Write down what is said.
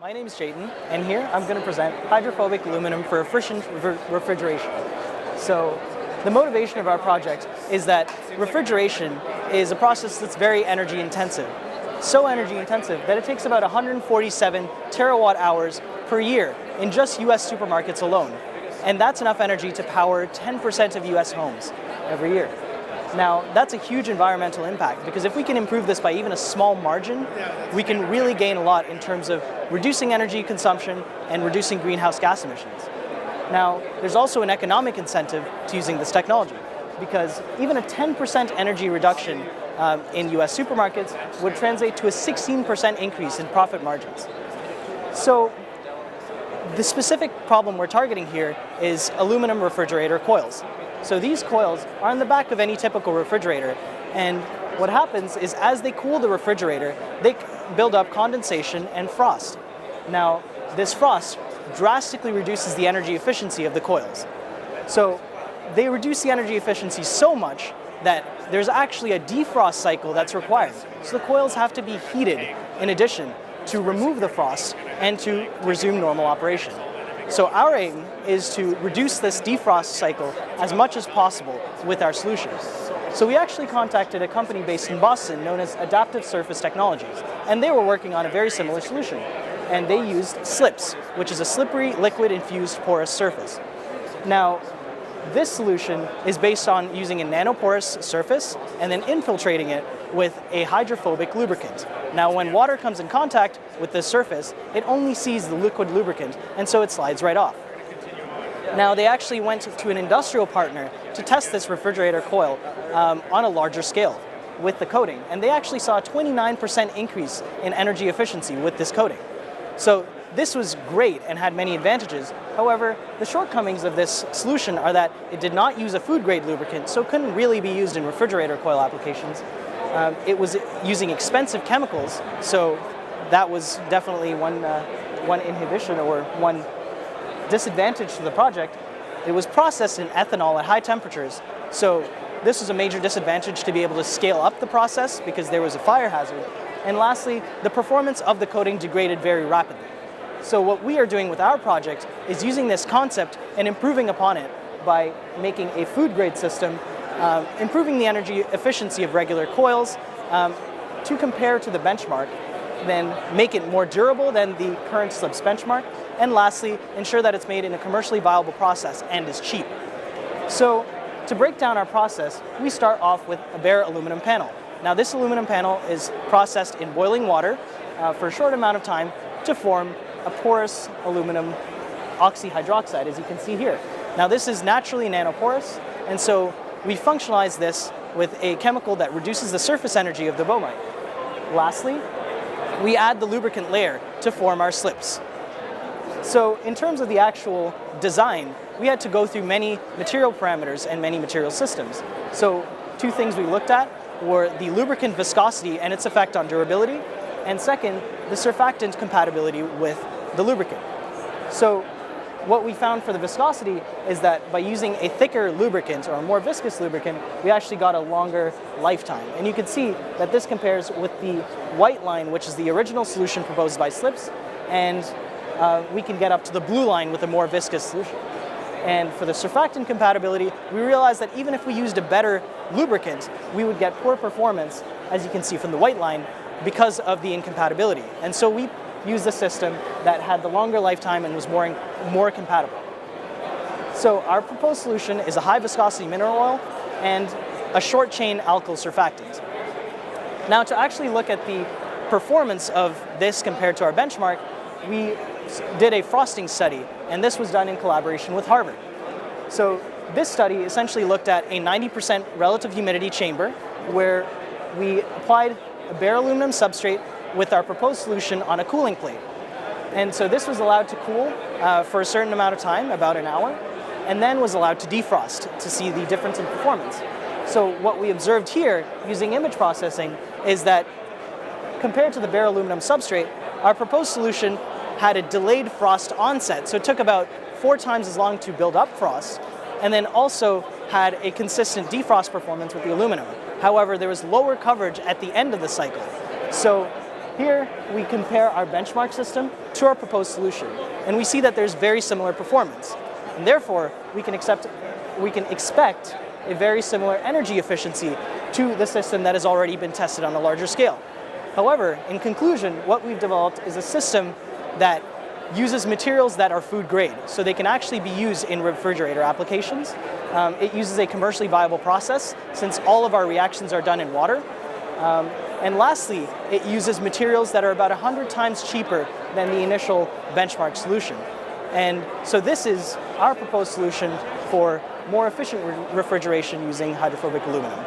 My name is Jatin, and here I'm going to present hydrophobic aluminum for efficient refrigeration. So the motivation of our project is that refrigeration is a process that's very energy intensive. So energy intensive that it takes about 147 terawatt hours per year in just US supermarkets alone. And that's enough energy to power 10% of US homes every year. Now, that's a huge environmental impact because if we can improve this by even a small margin, we can really gain a lot in terms of reducing energy consumption and reducing greenhouse gas emissions. Now, there's also an economic incentive to using this technology because even a 10% energy reduction in US supermarkets would translate to a 16% increase in profit margins. So, the specific problem we're targeting here is aluminum refrigerator coils. So these coils are on the back of any typical refrigerator, and what happens is as they cool the refrigerator, they build up condensation and frost. Now, this frost drastically reduces the energy efficiency of the coils. So they reduce the energy efficiency so much that there's actually a defrost cycle that's required. So the coils have to be heated in addition to remove the frost and to resume normal operation. So our aim is to reduce this defrost cycle as much as possible with our solution. So we actually contacted a company based in Boston known as Adaptive Surface Technologies, and they were working on a very similar solution. And they used slips, which is a slippery, liquid-infused porous surface. Now, this solution is based on using a nanoporous surface and then infiltrating it with a hydrophobic lubricant. Now, when water comes in contact with this surface, it only sees the liquid lubricant, and so it slides right off. Now, they actually went to an industrial partner to test this refrigerator coil on a larger scale with the coating, and they actually saw a 29% increase in energy efficiency with this coating. So this was great and had many advantages. However, the shortcomings of this solution are that it did not use a food-grade lubricant, so it couldn't really be used in refrigerator coil applications. It was using expensive chemicals, so that was definitely one inhibition or one disadvantage to the project. It was processed in ethanol at high temperatures, so this was a major disadvantage to be able to scale up the process because there was a fire hazard. And lastly, the performance of the coating degraded very rapidly. So what we are doing with our project is using this concept and improving upon it by making a food-grade system, improving the energy efficiency of regular coils to compare to the benchmark, then make it more durable than the current slips benchmark, and lastly, ensure that it's made in a commercially viable process and is cheap. So to break down our process, we start off with a bare aluminum panel. Now this aluminum panel is processed in boiling water for a short amount of time to form a porous aluminum oxyhydroxide, as you can see here. Now this is naturally nanoporous, and so we functionalize this with a chemical that reduces the surface energy of the bomite. Lastly, we add the lubricant layer to form our slips. So in terms of the actual design, we had to go through many material parameters and many material systems. So two things we looked at were the lubricant viscosity and its effect on durability, and second, the surfactant compatibility with the lubricant. So what we found for the viscosity is that by using a thicker lubricant or a more viscous lubricant, we actually got a longer lifetime. And you can see that this compares with the white line, which is the original solution proposed by Slips, and we can get up to the blue line with a more viscous solution. And for the surfactant compatibility, we realized that even if we used a better lubricant, we would get poor performance, as you can see from the white line, because of the incompatibility. And so we used a system that had the longer lifetime and was more compatible. So our proposed solution is a high viscosity mineral oil and a short chain alkyl surfactant. Now to actually look at the performance of this compared to our benchmark, we did a frosting study, and this was done in collaboration with Harvard. So this study essentially looked at a 90% relative humidity chamber where we applied a bare aluminum substrate with our proposed solution on a cooling plate. And so this was allowed to cool for a certain amount of time, about an hour, and then was allowed to defrost to see the difference in performance. So what we observed here using image processing is that compared to the bare aluminum substrate, our proposed solution had a delayed frost onset. So it took about 4 times as long to build up frost, and then also had a consistent defrost performance with the aluminum. However, there was lower coverage at the end of the cycle. So Here, we compare our benchmark system to our proposed solution, and we see that there's very similar performance. And therefore, we can expect a very similar energy efficiency to the system that has already been tested on a larger scale. However, in conclusion, what we've developed is a system that uses materials that are food grade, so they can actually be used in refrigerator applications. It uses a commercially viable process, since all of our reactions are done in water. And lastly, it uses materials that are about 100 times cheaper than the initial benchmark solution. And so this is our proposed solution for more efficient refrigeration using hydrophobic aluminum.